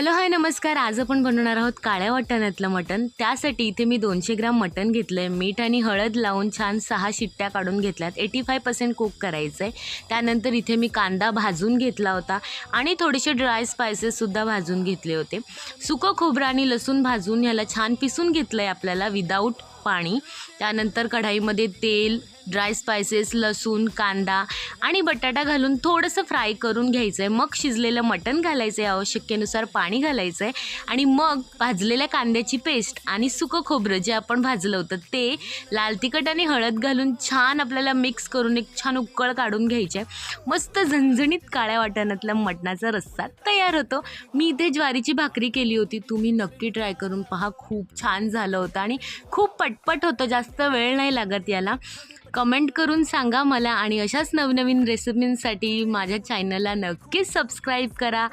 Hello hi नमस्कार। आज आपण बनवणार आहोत काळ्या वाटाण्यातलं मटण। त्यासाठी इथे मी 200 ग्राम मटण घेतलंय। मीठ आणि हळद लावून छान 6 शिट्ट्या काढून घेतल्यात। 85% कुक करायचं आहे। त्यानंतर इथे मी कांदा भाजून घेतला होता आणि थोडेसे ड्राय स्पाइसेस सुद्धा भाजून घेतले होते। सुकं खोबरं आणि लसूण भाजून याला छान पिसून घेतलंय आपल्याला विदाऊट पाणी। त्यानंतर कढाईमध्ये तेल, ड्राय स्पाइसेस, लसूण, कांदा आणि बटाटा घालून थोडंसं फ्राय करून घ्यायचं आहे। मग शिजलेलं मटण घालायचं आहे, आवश्यकतेनुसार पाणी घालायचं आहे आणि मग भाजलेल्या कांद्याची पेस्ट आणि सुकं खोबरं जे आपण भाजलं होतं ते लाल तिखट आणि हळद घालून छान आपल्याला मिक्स करून एक छान उकळ काढून घ्यायची आहे। मस्त झणझणीत काळ्या वाटाण्यातल्या मटणाचा रस्सा तयार होतो। मी इथे ज्वारीची भाकरी केली होती, तुम्ही नक्की ट्राय करून पहा। खूप छान झालं होतं आणि खूप पटपट होतं, जास्त वेळ नाही लागत याला। कमेंट करून सांगा मला आणि अशाच नवनवीन रेसिपींसाठी माझ्या चॅनलला नक्कीच सबस्क्राईब करा।